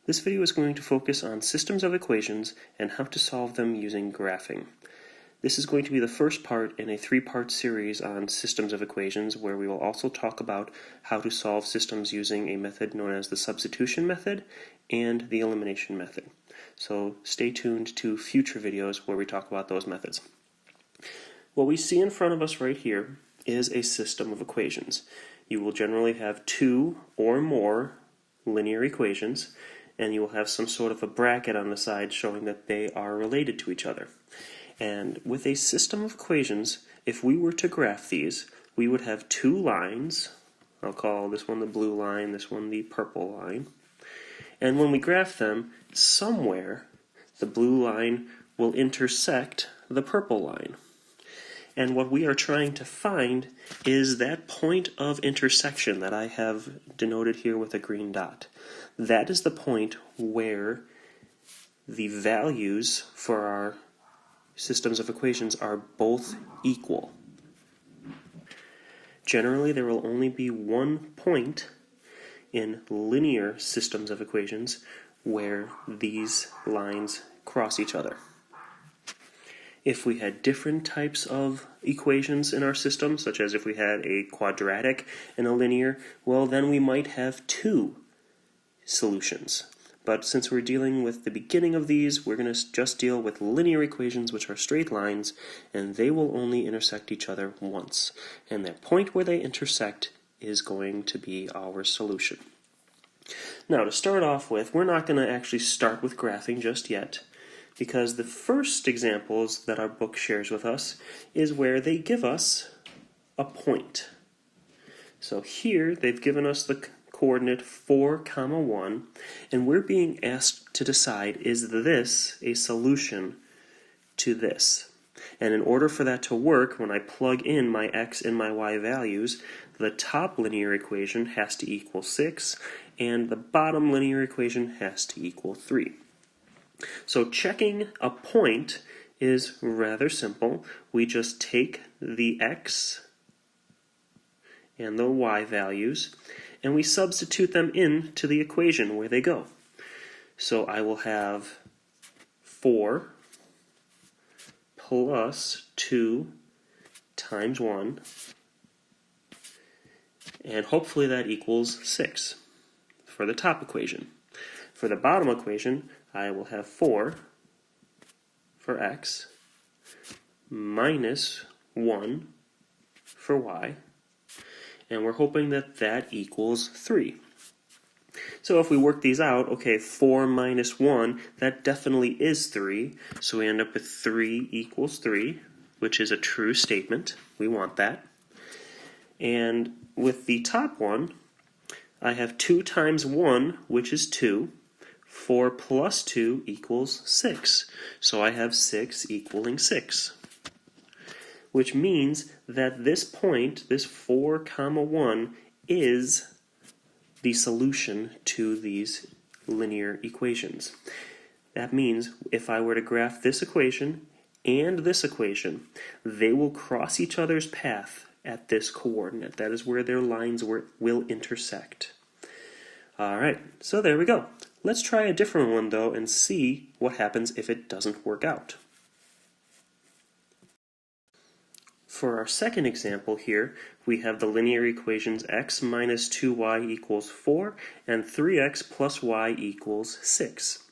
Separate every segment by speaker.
Speaker 1: This video is going to focus on systems of equations and how to solve them using graphing. This is going to be the first part in a three-part series on systems of equations, where we will also talk about how to solve systems using a method known as the substitution method and the elimination method. So stay tuned to future videos where we talk about those methods. What we see in front of us right here is a system of equations. You will generally have two or more linear equations, and you will have some sort of a bracket on the side showing that they are related to each other. And with a system of equations, if we were to graph these, we would have two lines. I'll call this one the blue line, this one the purple line. And when we graph them, somewhere the blue line will intersect the purple line. And what we are trying to find is that point of intersection that I have denoted here with a green dot. That is the point where the values for our systems of equations are both equal. Generally, there will only be one point in linear systems of equations where these lines cross each other. If we had different types of equations in our system, such as if we had a quadratic and a linear, well, then we might have two solutions. But since we're dealing with the beginning of these, we're going to just deal with linear equations, which are straight lines, and they will only intersect each other once. And that point where they intersect is going to be our solution. Now, to start off with, we're not going to actually start with graphing just yet, because the first examples that our book shares with us is where they give us a point. So here they've given us the coordinate 4, 1, and we're being asked to decide, is this a solution to this? And in order for that to work, when I plug in my x and my y values, the top linear equation has to equal 6, and the bottom linear equation has to equal 3. So checking a point is rather simple. We just take the x and the y values, and we substitute them into the equation where they go. So I will have 4 plus 2 times 1, and hopefully that equals 6 for the top equation. For the bottom equation, I will have 4 for x minus 1 for y, and we're hoping that that equals 3. So if we work these out, okay, 4 minus 1, that definitely is 3, so we end up with 3 equals 3, which is a true statement. We want that. And with the top one, I have 2 times 1, which is 2. 4 plus 2 equals 6. So I have 6 equaling 6. Which means that this point, this 4, 1, is the solution to these linear equations. That means if I were to graph this equation and this equation, they will cross each other's path at this coordinate. That is where their lines will intersect. Alright, so there we go. Let's try a different one though and see what happens if it doesn't work out. For our second example here, we have the linear equations x minus 2y equals 4 and 3x plus y equals 6.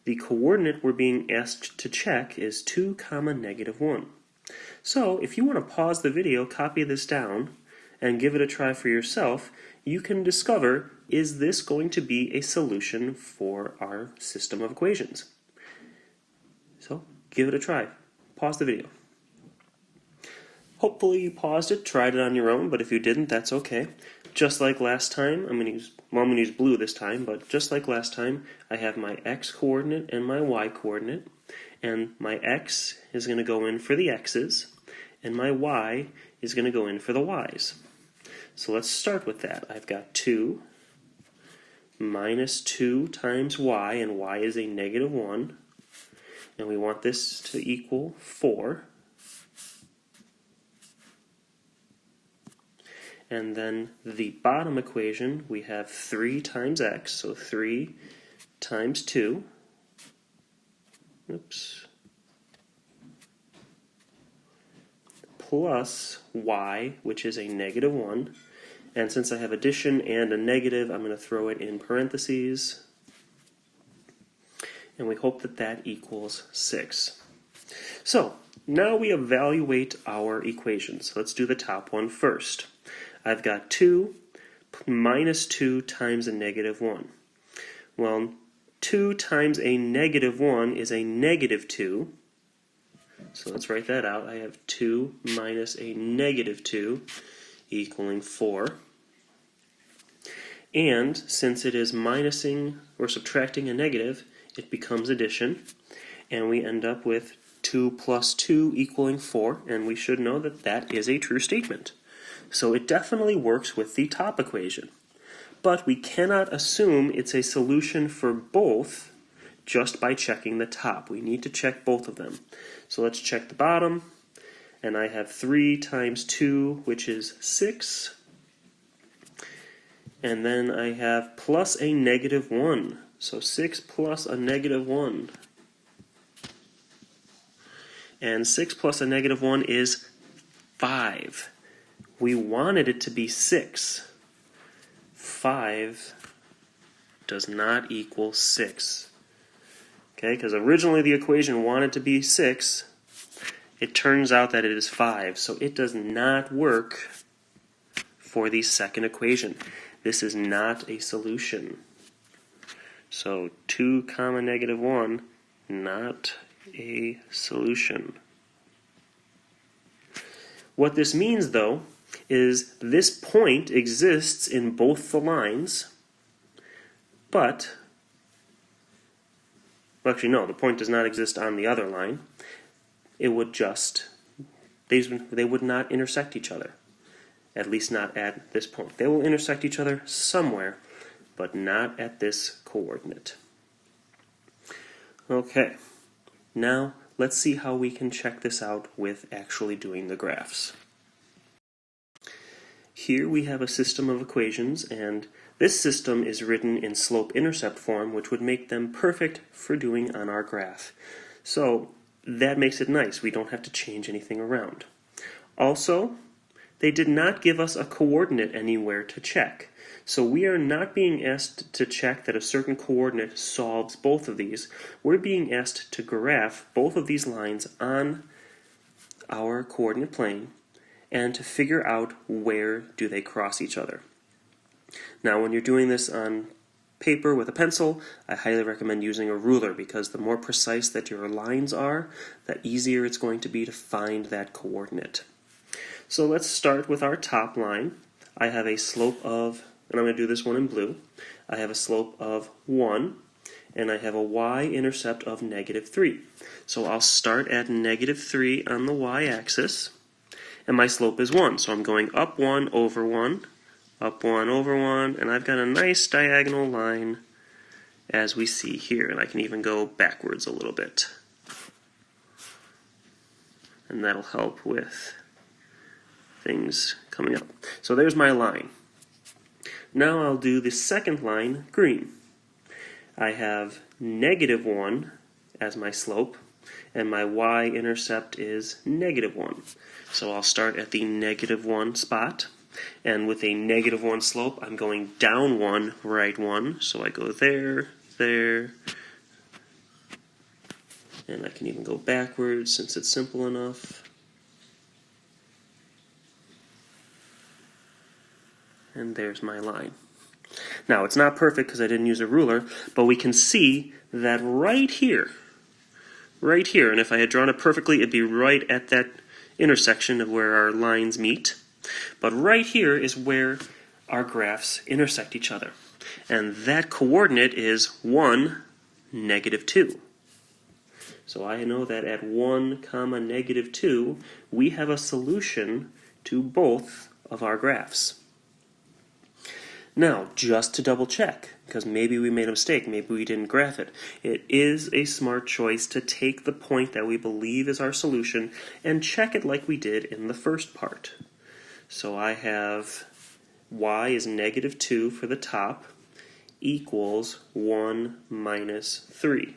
Speaker 1: The coordinate we're being asked to check is 2, negative 1. So if you want to pause the video, copy this down, and give it a try for yourself, you can discover, is this going to be a solution for our system of equations? So give it a try. Pause the video. Hopefully you paused it, tried it on your own, but if you didn't, that's okay. Just like last time, I'm going to use blue this time, but just like last time, I have my x coordinate and my y coordinate, and my x is going to go in for the x's, and my y is going to go in for the y's. So let's start with that. I've got 2 minus 2 times y, and y is a negative 1, and we want this to equal 4. And then the bottom equation, we have 3 times x, so 3 times 2, plus y, which is a negative 1. And since I have addition and a negative, I'm going to throw it in parentheses. And we hope that that equals 6. So, now we evaluate our equations. Let's do the top one first. I've got 2 minus 2 times a negative 1. Well, 2 times a negative 1 is a negative 2. So let's write that out. I have 2 minus a negative 2 equaling 4. And since it is minusing or subtracting a negative, it becomes addition. And we end up with 2 plus 2 equaling 4. And we should know that that is a true statement. So it definitely works with the top equation. But we cannot assume it's a solution for both just by checking the top. We need to check both of them. So let's check the bottom. And I have 3 times 2, which is 6. And then I have plus a negative 1. So 6 plus a negative 1. And 6 plus a negative 1 is 5. We wanted it to be 6. 5 does not equal 6. Okay, because originally the equation wanted to be 6. It turns out that it is 5, so it does not work for the second equation. This is not a solution. So 2 comma negative 1, not a solution. What this means, though, is this point exists in both the lines, but, well, actually no, the point does not exist on the other line. It would just, they would not intersect each other, at least not at this point. They will intersect each other somewhere, but not at this coordinate. Okay, now let's see how we can check this out with actually doing the graphs. Here we have a system of equations, and this system is written in slope-intercept form, which would make them perfect for doing on our graph. So that makes it nice. We don't have to change anything around. Also, they did not give us a coordinate anywhere to check. So we are not being asked to check that a certain coordinate solves both of these. We're being asked to graph both of these lines on our coordinate plane and to figure out where do they cross each other. Now, when you're doing this on paper with a pencil, I highly recommend using a ruler, because the more precise that your lines are, the easier it's going to be to find that coordinate. So let's start with our top line. I have a slope of, and I'm going to do this one in blue, I have a slope of 1, and I have a y-intercept of negative 3. So I'll start at negative 3 on the y-axis, and my slope is 1. So I'm going up 1 over 1, up 1 over 1, and I've got a nice diagonal line as we see here, and I can even go backwards a little bit. And that'll help with things coming up. So there's my line. Now I'll do the second line green. I have negative 1 as my slope, and my y-intercept is negative 1. So I'll start at the negative 1 spot, and with a negative 1 slope, I'm going down 1, right 1. So I go there, there, and I can even go backwards since it's simple enough. And there's my line. Now, it's not perfect because I didn't use a ruler, but we can see that right here, and if I had drawn it perfectly, it'd be right at that intersection of where our lines meet. But right here is where our graphs intersect each other. And that coordinate is 1, negative 2. So I know that at 1, comma, negative 2, we have a solution to both of our graphs. Now, just to double check, because maybe we made a mistake, maybe we didn't graph it, it is a smart choice to take the point that we believe is our solution and check it like we did in the first part. So I have y is negative 2 for the top, equals 1 minus 3.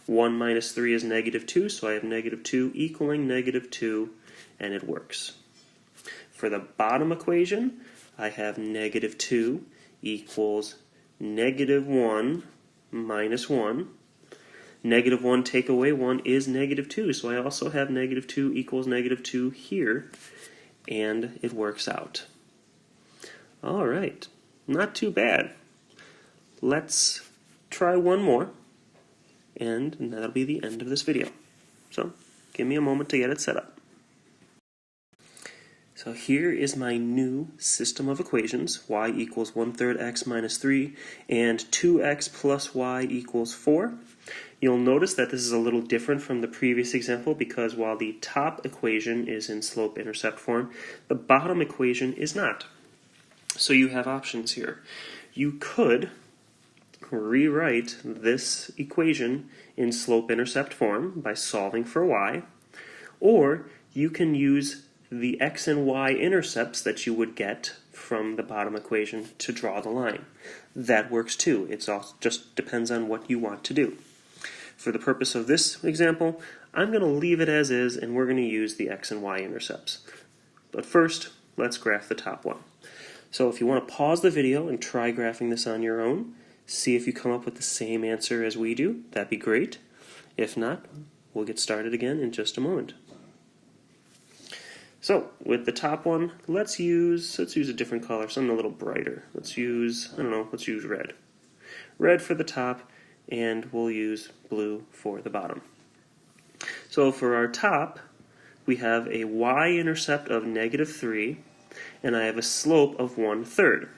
Speaker 1: 1 minus 3 is negative 2, so I have negative 2 equaling negative 2, and it works. For the bottom equation, I have negative 2 equals negative 1 minus 1. Negative 1 take away 1 is negative 2, so I also have negative 2 equals negative 2 here, and it works out. All right, not too bad. Let's try one more, and that'll be the end of this video. So give me a moment to get it set up. So here is my new system of equations. Y equals 1/3 x minus 3 and 2x plus y equals 4. You'll notice that this is a little different from the previous example because while the top equation is in slope-intercept form, the bottom equation is not. So you have options here. You could rewrite this equation in slope-intercept form by solving for y, or you can use the x and y intercepts that you would get from the bottom equation to draw the line. That works too. It just depends on what you want to do. For the purpose of this example, I'm going to leave it as is, and we're going to use the x and y intercepts. But first, let's graph the top one. So if you want to pause the video and try graphing this on your own, see if you come up with the same answer as we do, that'd be great. If not, we'll get started again in just a moment. So with the top one, let's use a different color, something a little brighter. Let's use red. Red for the top, and we'll use blue for the bottom. So for our top, we have a y-intercept of negative 3, and I have a slope of 1/3.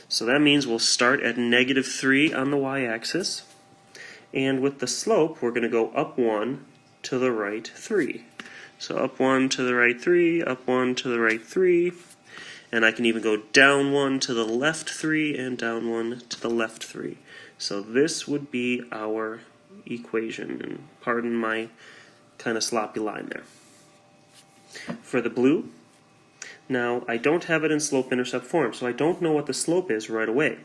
Speaker 1: So that means we'll start at negative 3 on the y-axis, and with the slope, we're going to go up 1 to the right 3. So up 1 to the right 3, up 1 to the right 3, and I can even go down 1 to the left 3 and down 1 to the left 3. So this would be our equation, and pardon my kind of sloppy line there. For the blue, now I don't have it in slope-intercept form, so I don't know what the slope is right away.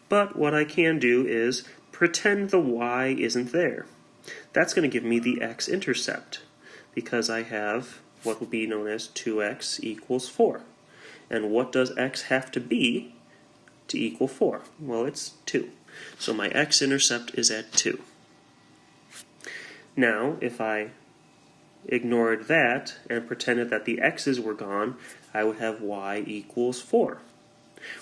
Speaker 1: But what I can do is pretend the y isn't there. That's going to give me the x-intercept, because I have what will be known as 2x equals 4. And what does x have to be to equal 4? Well, it's 2. So my x-intercept is at 2. Now, if I ignored that and pretended that the x's were gone, I would have y equals 4,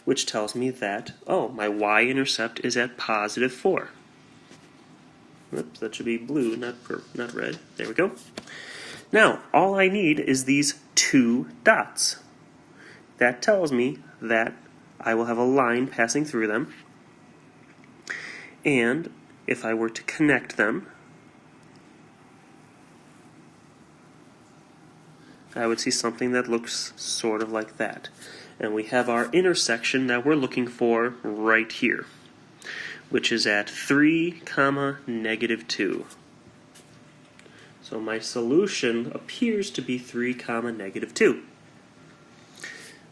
Speaker 1: which tells me that, oh, my y-intercept is at positive 4. Oops, that should be blue, not red. There we go. Now, all I need is these 2 dots. That tells me that I will have a line passing through them, and if I were to connect them, I would see something that looks sort of like that. And we have our intersection that we're looking for right here, which is at 3, negative 2. So my solution appears to be 3, negative 2.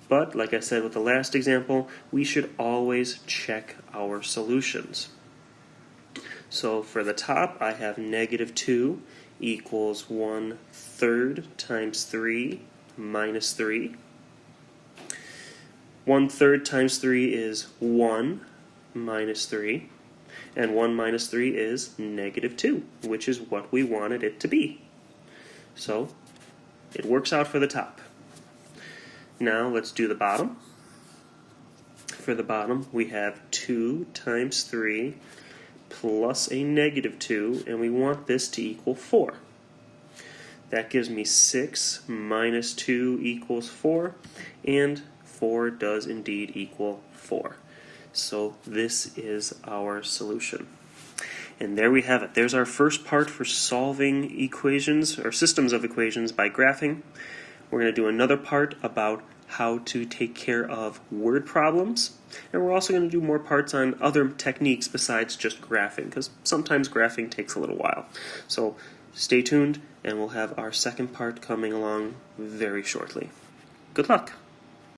Speaker 1: But, like I said with the last example, we should always check our solutions. So for the top, I have negative 2 equals 1/3 times 3 minus 3. 1/3 times 3 is 1 minus 3. And 1 minus 3 is negative 2, which is what we wanted it to be. So it works out for the top. Now let's do the bottom. For the bottom, we have 2 times 3 plus a negative 2, and we want this to equal 4. That gives me 6 minus 2 equals 4, and 4 does indeed equal 4. So this is our solution. And there we have it. There's our first part for solving equations or systems of equations by graphing. We're going to do another part about how to take care of word problems, and we're also going to do more parts on other techniques besides just graphing, because sometimes graphing takes a little while. So stay tuned, and we'll have our second part coming along very shortly. Good luck!